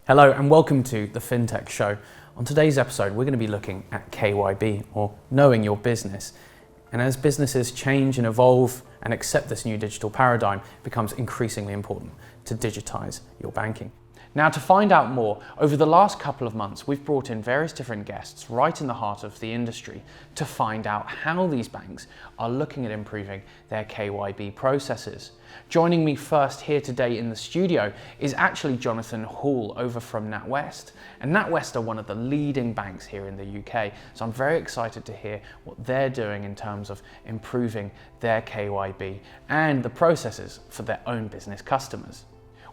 Hello and welcome to the Fintech Show. On today's episode, we're going to be looking at KYB, or knowing your business. And as businesses change and evolve and accept this new digital paradigm, it becomes increasingly important to digitise your banking. Now, to find out more, over the last couple of months, we've brought in various different guests right in the heart of the industry to find out how these banks are looking at improving their KYB processes. Joining me first here today in the studio is actually Jonathan Hall over from Natwest. And Natwest are one of the leading banks here in the UK. So I'm very excited to hear what they're doing in terms of improving their KYB and the processes for their own business customers.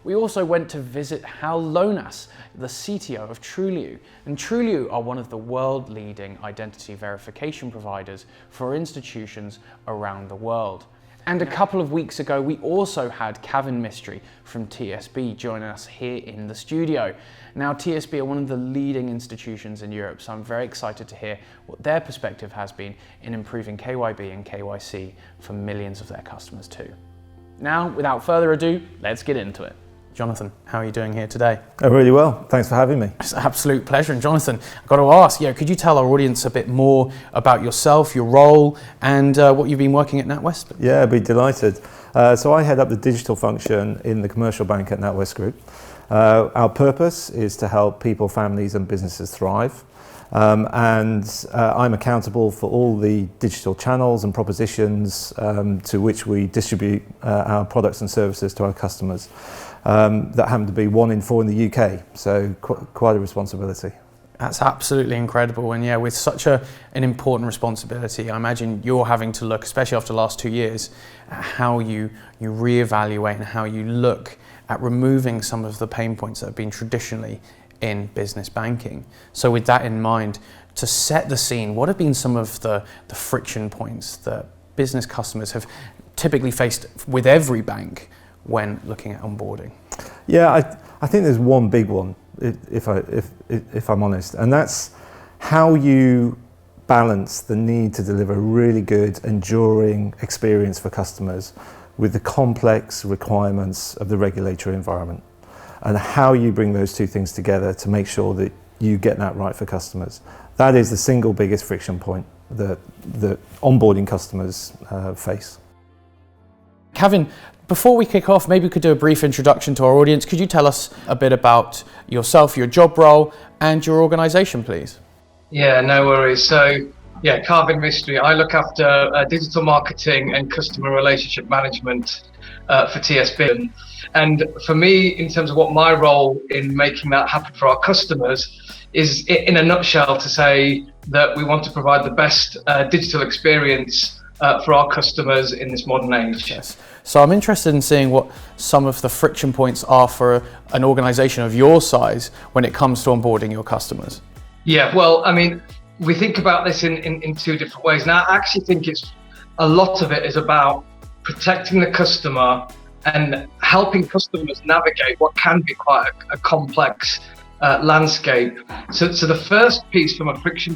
We also went to visit Hals Lonas, the CTO of Trulioo. And Trulioo are one of the world-leading identity verification providers for institutions around the world. And a couple of weeks ago, we also had Kavin Mistry from TSB join us here in the studio. Now, TSB are one of the leading institutions in Europe, so I'm very excited to hear what their perspective has been in improving KYB and KYC for millions of their customers too. Now, without further ado, let's get into it. Jonathan, how are you doing here today? Oh, really well. Thanks for having me. It's an absolute pleasure. And Jonathan, I've got to ask, could you tell our audience a bit more about yourself, your role, and what you've been working at Natwest? Yeah, I'd be delighted. So I head up the digital function in the commercial bank at Natwest Group. Our purpose is to help people, families and businesses thrive. I'm accountable for all the digital channels and propositions to which we distribute our products and services to our customers. That happen to be 1 in 4 in the UK, so quite a responsibility. That's absolutely incredible, and with such an important responsibility, I imagine you're having to look, especially after the last 2 years, at how you reevaluate and how you look at removing some of the pain points that have been traditionally in business banking. So with that in mind, to set the scene, what have been some of the friction points that business customers have typically faced with every bank when looking at onboarding? Yeah, I think there's one big one, if I'm honest, and that's how you balance the need to deliver a really good, enduring experience for customers with the complex requirements of the regulatory environment, and how you bring those two things together to make sure that you get that right for customers. That is the single biggest friction point that onboarding customers face. Kavin, before we kick off, maybe we could do a brief introduction to our audience. Could you tell us a bit about yourself, your job role, and your organisation, please? Yeah, no worries. So, Kavin Mistry. I look after digital marketing and customer relationship management for TSB. And for me, in terms of what my role in making that happen for our customers is, in a nutshell, to say that we want to provide the best digital experience for our customers in this modern age. Yes. So I'm interested in seeing what some of the friction points are for an organisation of your size when it comes to onboarding your customers. Yeah, well, I mean, we think about this in two different ways. Now, I actually think a lot of it is about protecting the customer and helping customers navigate what can be quite a complex landscape. So the first piece from a friction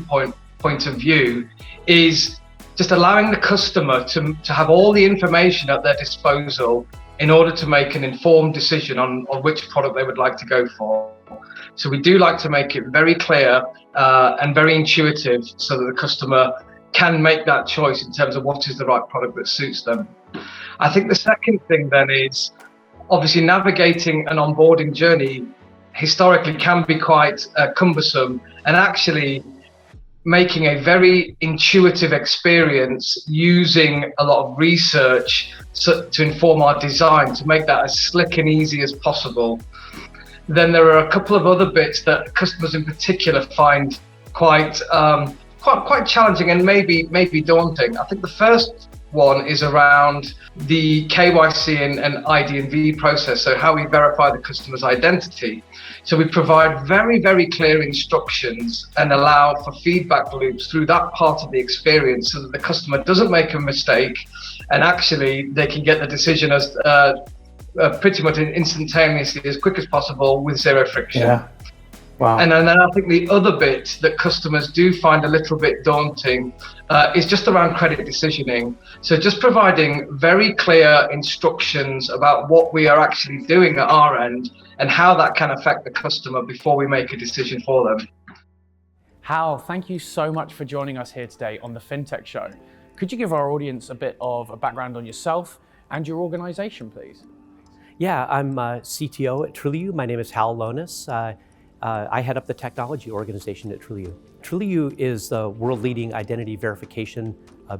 point of view is just allowing the customer to have all the information at their disposal in order to make an informed decision on which product they would like to go for. So we do like to make it very clear and very intuitive so that the customer can make that choice in terms of what is the right product that suits them. I think the second thing then is obviously navigating an onboarding journey historically can be quite cumbersome, and actually making a very intuitive experience using a lot of research to inform our design, to make that as slick and easy as possible. Then there are a couple of other bits that customers in particular find quite challenging and maybe daunting. I think the first one is around the KYC and ID&V process, so how we verify the customer's identity. So we provide very, very clear instructions and allow for feedback loops through that part of the experience so that the customer doesn't make a mistake, and actually they can get the decision as pretty much instantaneously, as quick as possible, with zero friction. Wow. And then I think the other bit that customers do find a little bit daunting is just around credit decisioning. So just providing very clear instructions about what we are actually doing at our end and how that can affect the customer before we make a decision for them. Hal, thank you so much for joining us here today on the Fintech Show. Could you give our audience a bit of a background on yourself and your organization, please? Yeah, I'm CTO at Trulioo. My name is Hal Lonas. I head up the technology organization at Trulioo. Trulioo is the world-leading identity verification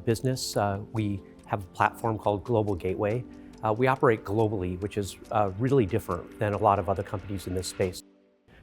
business. We have a platform called Global Gateway. We operate globally, which is really different than a lot of other companies in this space.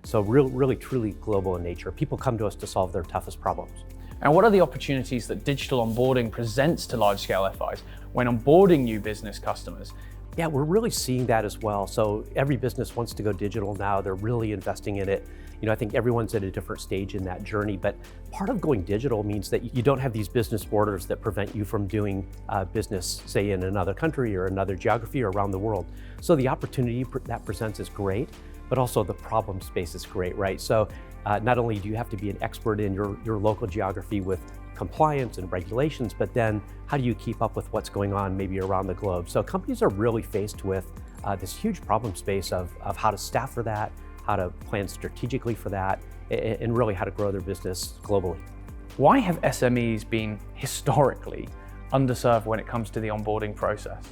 So really, truly global in nature. People come to us to solve their toughest problems. And what are the opportunities that digital onboarding presents to large-scale FIs when onboarding new business customers? Yeah, we're really seeing that as well. So every business wants to go digital now. They're really investing in it. I think everyone's at a different stage in that journey, but part of going digital means that you don't have these business borders that prevent you from doing business, say in another country or another geography or around the world. So the opportunity that presents is great, but also the problem space is great, right? So not only do you have to be an expert in your local geography with compliance and regulations, but then how do you keep up with what's going on maybe around the globe? So companies are really faced with this huge problem space of how to staff for that, how to plan strategically for that, and really how to grow their business globally. Why have SMEs been historically underserved when it comes to the onboarding process?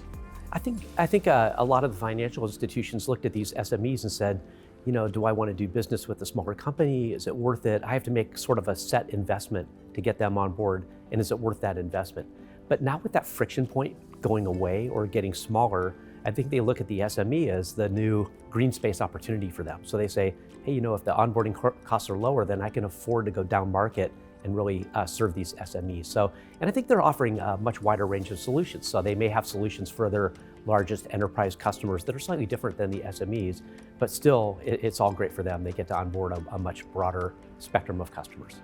I think a lot of the financial institutions looked at these SMEs and said, do I want to do business with a smaller company? Is it worth it? I have to make sort of a set investment to get them on board, and is it worth that investment? But now with that friction point going away or getting smaller, I think they look at the SME as the new green space opportunity for them. So they say, hey, if the onboarding costs are lower, then I can afford to go down market and really serve these SMEs. And I think they're offering a much wider range of solutions. So they may have solutions for their largest enterprise customers that are slightly different than the SMEs, but still it's all great for them. They get to onboard a much broader spectrum of customers.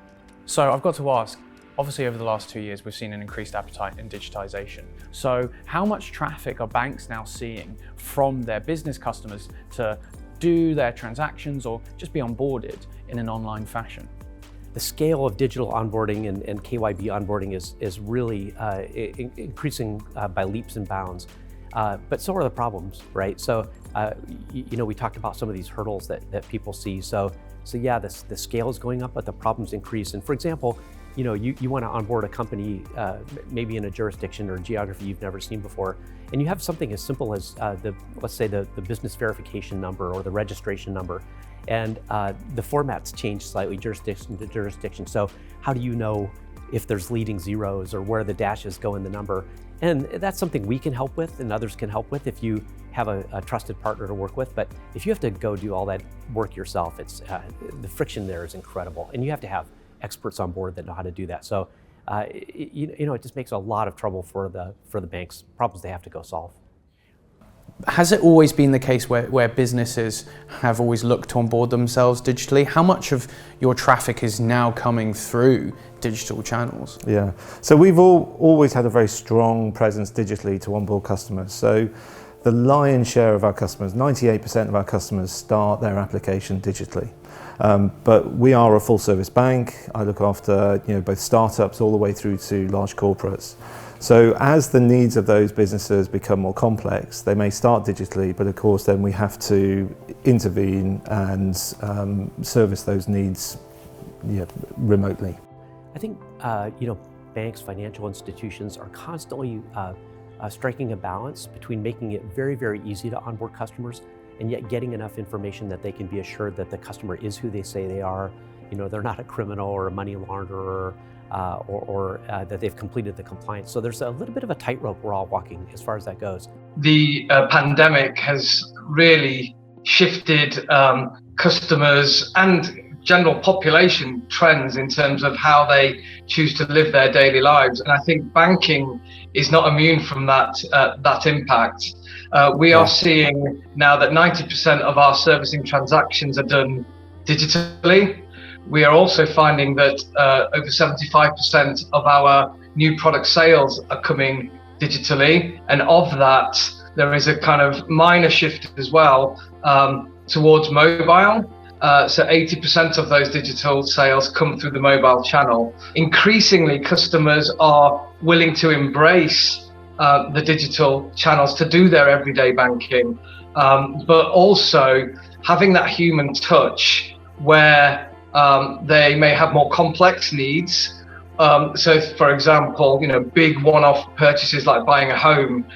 So I've got to ask, obviously over the last 2 years, we've seen an increased appetite in digitization. So how much traffic are banks now seeing from their business customers to do their transactions or just be onboarded in an online fashion? The scale of digital onboarding and KYB onboarding is really increasing by leaps and bounds. But so are the problems, right? So, we talked about some of these hurdles that people see. So yeah, the scale is going up, but the problems increase. And for example, you want to onboard a company, maybe in a jurisdiction or geography you've never seen before, and you have something as simple as let's say the business verification number or the registration number, and the formats change slightly jurisdiction to jurisdiction. So how do you know if there's leading zeros or where the dashes go in the number? And that's something we can help with and others can help with if you have a trusted partner to work with. But if you have to go do all that work yourself, it's the friction there is incredible, and you have to have experts on board that know how to do that. So it just makes a lot of trouble for the banks, problems they have to go solve. Has it always been the case where businesses have always looked to onboard themselves digitally? How much of your traffic is now coming through digital channels? Yeah, so we've always had a very strong presence digitally to onboard customers. So the lion's share of our customers, 98% of our customers, start their application digitally. But we are a full service bank. I look after both startups all the way through to large corporates. So as the needs of those businesses become more complex, they may start digitally, but of course then we have to intervene and service those needs remotely. I think banks, financial institutions are constantly striking a balance between making it very, very easy to onboard customers and yet getting enough information that they can be assured that the customer is who they say they are. They're not a criminal or a money launderer, or that they've completed the compliance. So there's a little bit of a tightrope we're all walking as far as that goes. The pandemic has really shifted customers and general population trends in terms of how they choose to live their daily lives. And I think banking is not immune from that impact. We are seeing now that 90% of our servicing transactions are done digitally. We are also finding that over 75% of our new product sales are coming digitally. And of that, there is a kind of minor shift as well towards mobile. So 80% of those digital sales come through the mobile channel. Increasingly, customers are willing to embrace the digital channels to do their everyday banking, but also having that human touch where they may have more complex needs. So for example, big one-off purchases like buying a home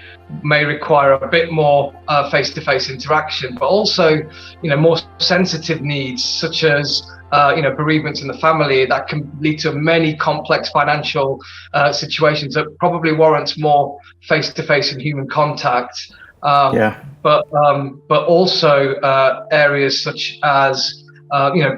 may require a bit more face-to-face interaction, but also, more sensitive needs such as bereavements in the family that can lead to many complex financial situations that probably warrants more face-to-face and human contact. But also areas such as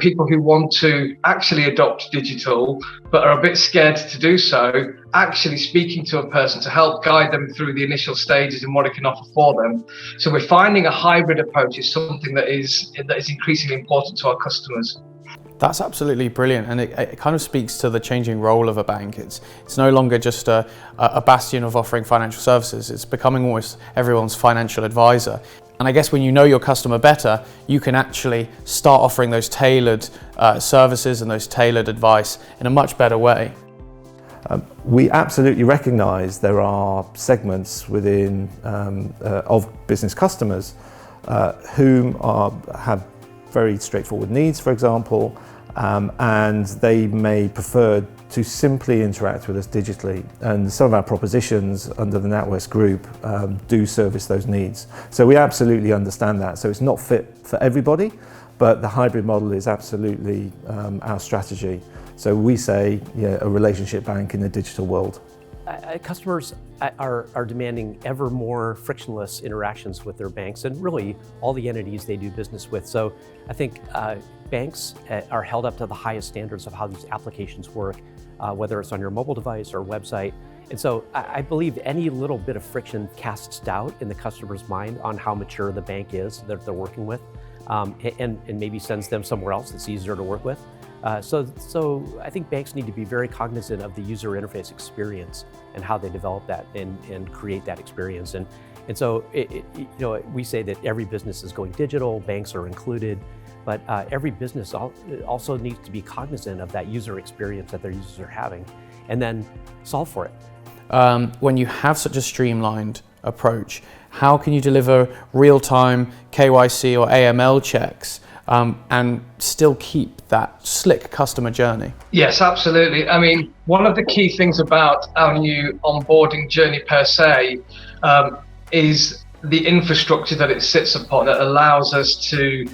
people who want to actually adopt digital but are a bit scared to do so, actually speaking to a person to help guide them through the initial stages and what it can offer for them. So we're finding a hybrid approach is something that is increasingly important to our customers. That's absolutely brilliant, and it kind of speaks to the changing role of a bank. It's no longer just a bastion of offering financial services. It's becoming almost everyone's financial advisor. And I guess when you know your customer better, you can actually start offering those tailored services and those tailored advice in a much better way. We absolutely recognise there are segments within of business customers whom have very straightforward needs, for example, and they may prefer to simply interact with us digitally. And some of our propositions under the Natwest group do service those needs. So we absolutely understand that. So it's not fit for everybody, but the hybrid model is absolutely our strategy. So we say, a relationship bank in the digital world. Customers are demanding ever more frictionless interactions with their banks and really all the entities they do business with. So I think banks are held up to the highest standards of how these applications work, whether it's on your mobile device or website. And so I believe any little bit of friction casts doubt in the customer's mind on how mature the bank is that they're working with, and maybe sends them somewhere else that's easier to work with. So I think banks need to be very cognizant of the user interface experience and how they develop that and create that experience. And so we say that every business is going digital, banks are included, but every business also needs to be cognizant of that user experience that their users are having and then solve for it. When you have such a streamlined approach, how can you deliver real-time KYC or AML checks and still keep that slick customer journey? Yes, absolutely. I mean, one of the key things about our new onboarding journey per se is the infrastructure that it sits upon that allows us to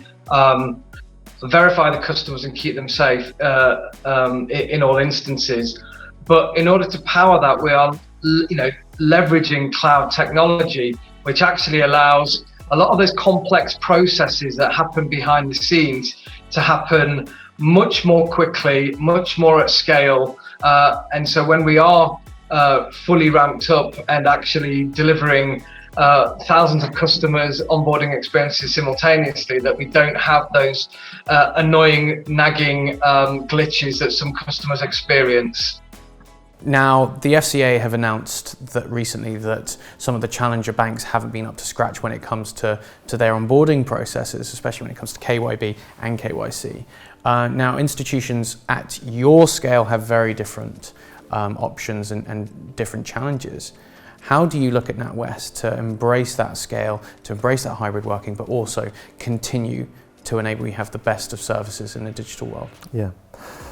verify the customers and keep them safe in all instances. But in order to power that, we are leveraging cloud technology, which actually allows a lot of those complex processes that happen behind the scenes to happen much more quickly, much more at scale. And so when we are fully ramped up and actually delivering thousands of customers onboarding experiences simultaneously, that we don't have those annoying, nagging glitches that some customers experience. Now, the FCA have announced that recently that some of the challenger banks haven't been up to scratch when it comes to their onboarding processes, especially when it comes to KYB and KYC. Now, institutions at your scale have very different options and different challenges. How do you look at NatWest to embrace that scale, to embrace that hybrid working, but also continue to enable you have the best of services in the digital world? Yeah.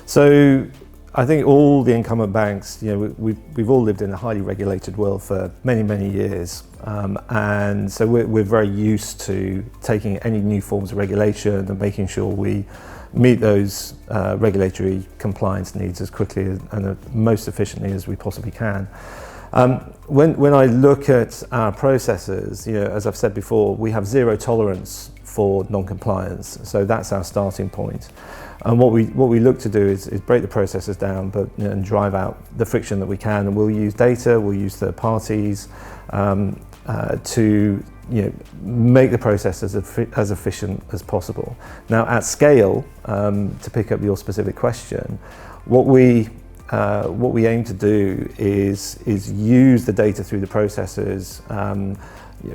So I think all the incumbent banks, we've all lived in a highly regulated world for many, many years. And so we're very used to taking any new forms of regulation and making sure we meet those regulatory compliance needs as quickly and most efficiently as we possibly can. When I look at our processes, as I've said before, we have zero tolerance for non-compliance. So that's our starting point. And what we look to do is break the processes down, and drive out the friction that we can. And we'll use data, we'll use third parties to make the process as efficient as possible. Now, at scale, to pick up your specific question, what we aim to do is use the data through the processes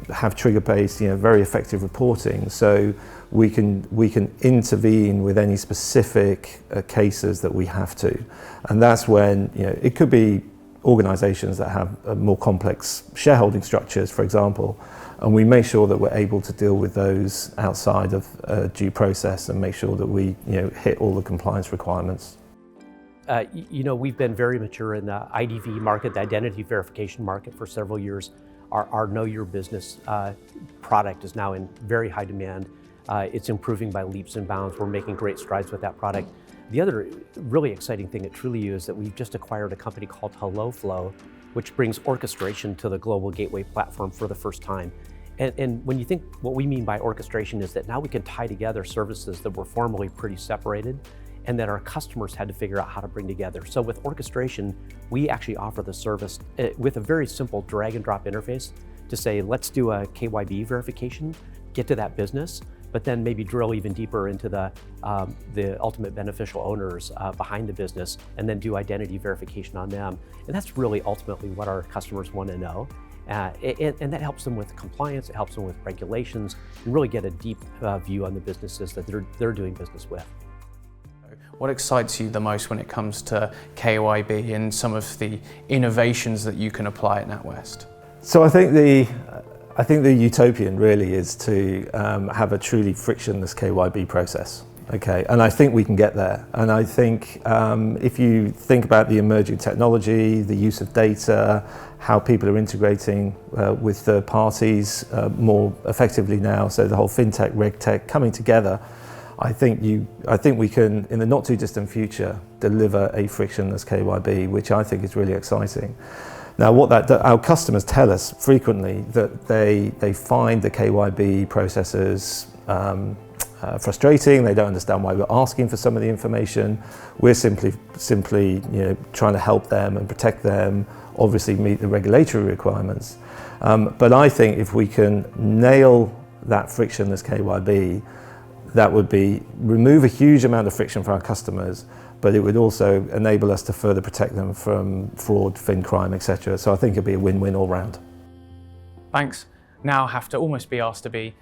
have trigger-based, very effective reporting, so we can intervene with any specific cases that we have to, and that's when it could be organisations that have more complex shareholding structures, for example, and we make sure that we're able to deal with those outside of due process and make sure that we hit all the compliance requirements. We've been very mature in the IDV market, the identity verification market, for several years. Our Know Your Business product is now in very high demand. It's improving by leaps and bounds. We're making great strides with that product. The other really exciting thing at Trulioo is that we've just acquired a company called HelloFlow, which brings orchestration to the global gateway platform for the first time. And when you think what we mean by orchestration is that now we can tie together services that were formerly pretty separated and that our customers had to figure out how to bring together. So with orchestration, we actually offer the service with a very simple drag and drop interface to say, let's do a KYB verification, get to that business, but then maybe drill even deeper into the ultimate beneficial owners behind the business, and then do identity verification on them. And that's really ultimately what our customers want to know. And that helps them with compliance, it helps them with regulations, and really get a deep view on the businesses that they're doing business with. What excites you the most when it comes to KYB and some of the innovations that you can apply at Natwest? So I think the utopian really is to have a truly frictionless KYB process. Okay, and I think we can get there. And I think if you think about the emerging technology, the use of data, how people are integrating with third parties more effectively now, so the whole fintech, regtech coming together, I think we can, in the not too distant future, deliver a frictionless KYB, which I think is really exciting. Now, our customers tell us frequently that they find the KYB processes frustrating. They don't understand why we're asking for some of the information. We're simply trying to help them and protect them, obviously meet the regulatory requirements. But I think if we can nail that frictionless KYB, that would remove a huge amount of friction for our customers, but it would also enable us to further protect them from fraud, fin crime, etc. So I think it'd be a win-win all round. Banks now have to almost be asked to be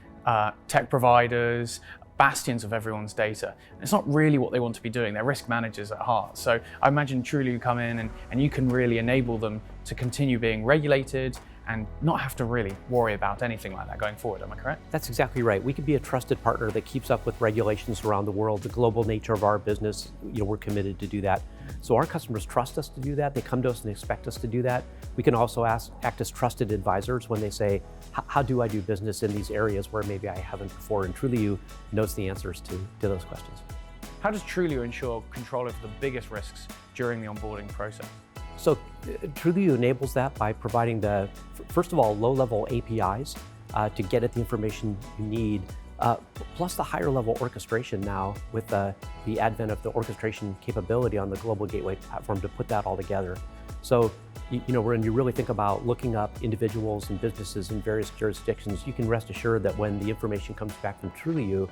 tech providers, bastions of everyone's data. It's not really what they want to be doing. They're risk managers at heart. So I imagine Trulioo come in and you can really enable them to continue being regulated and not have to really worry about anything like that going forward. Am I correct? That's exactly right. We can be a trusted partner that keeps up with regulations around the world. The global nature of our business, we're committed to do that. So our customers trust us to do that. They come to us and expect us to do that. We can also act as trusted advisors when they say, how do I do business in these areas where maybe I haven't before? And Trulioo knows the answers to those questions. How does Trulioo ensure control over the biggest risks during the onboarding process? So Trulioo enables that by providing first of all, low-level APIs to get at the information you need, plus the higher level orchestration now with the advent of the orchestration capability on the global gateway platform to put that all together. So, when you really think about looking up individuals and businesses in various jurisdictions, you can rest assured that when the information comes back from Trulioo,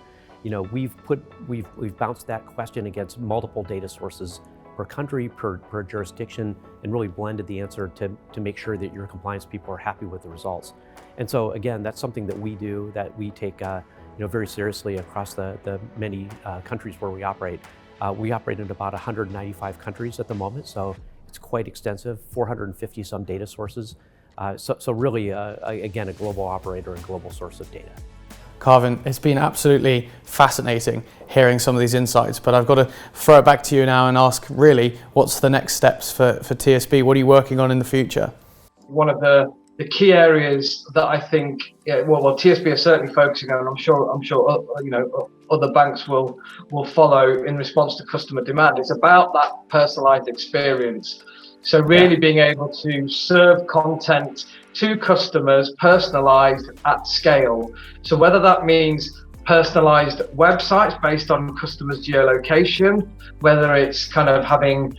we've bounced that question against multiple data sources per country, per jurisdiction, and really blended the answer to make sure that your compliance people are happy with the results. And so again, that's something that we do, that we take very seriously across the many countries where we operate. We operate in about 195 countries at the moment, so it's quite extensive, 450 some data sources. So really, again, a global operator and global source of data. Kavin, it's been absolutely fascinating hearing some of these insights, but I've got to throw it back to you now and ask, really, what's the next steps for TSB? What are you working on in the future? One of the key areas that I think, TSB are certainly focusing on, and I'm sure other banks will follow in response to customer demand. It's about that personalized experience. So really being able to serve content to customers personalized at scale. So whether that means personalized websites based on customers' geolocation, whether it's kind of having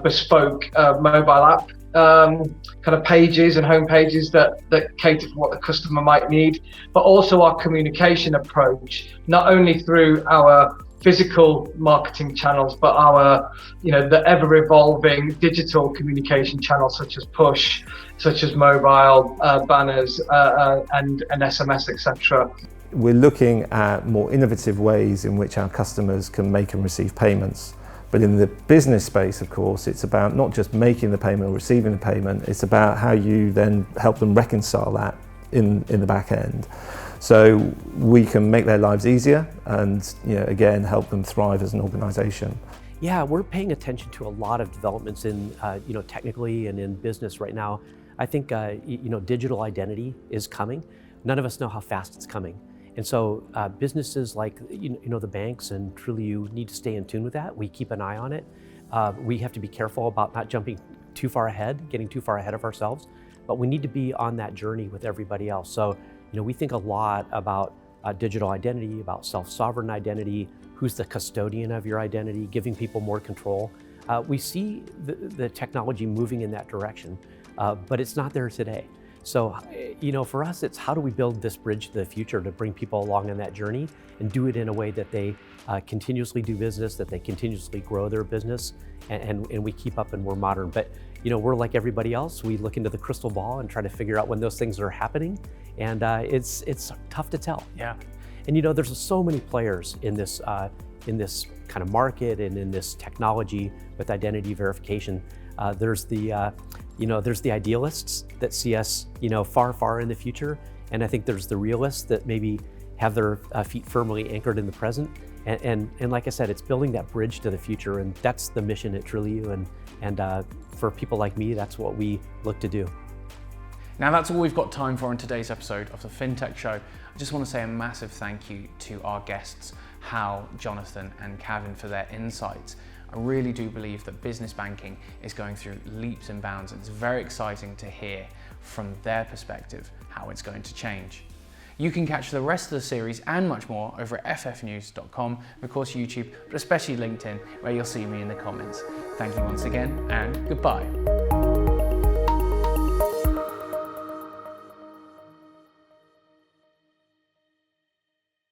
bespoke mobile app kind of pages and home pages that cater for what the customer might need, but also our communication approach, not only through our physical marketing channels, but our, the ever evolving digital communication channels such as push, such as mobile, banners, and SMS, etc. We're looking at more innovative ways in which our customers can make and receive payments. But in the business space, of course, it's about not just making the payment or receiving the payment, it's about how you then help them reconcile that in the back end. So we can make their lives easier and, again, help them thrive as an organization. Yeah, we're paying attention to a lot of developments in, technically and in business right now. I think, digital identity is coming. None of us know how fast it's coming. And so businesses like, the banks and Trulioo need to stay in tune with that. We keep an eye on it. We have to be careful about not jumping too far ahead, getting too far ahead of ourselves, but we need to be on that journey with everybody else. So, we think a lot about digital identity, about self-sovereign identity, who's the custodian of your identity, giving people more control. We see the technology moving in that direction, but it's not there today. So, for us, it's how do we build this bridge to the future to bring people along on that journey and do it in a way that they continuously do business, that they continuously grow their business, and we keep up and we're modern. But, we're like everybody else. We look into the crystal ball and try to figure out when those things are happening. And it's tough to tell. Yeah. And, there's so many players in this kind of market and in this technology with identity verification. There's the idealists that see us, far, far in the future. And I think there's the realists that maybe have their feet firmly anchored in the present. And like I said, it's building that bridge to the future. And that's the mission at Trulioo. And for people like me, that's what we look to do. Now that's all we've got time for in today's episode of the Fintech Show. I just want to say a massive thank you to our guests, Hal, Jonathan and Kavin, for their insights. I really do believe that business banking is going through leaps and bounds, and it's very exciting to hear from their perspective how it's going to change. You can catch the rest of the series and much more over at ffnews.com, of course YouTube, but especially LinkedIn, where you'll see me in the comments. Thank you once again, and goodbye.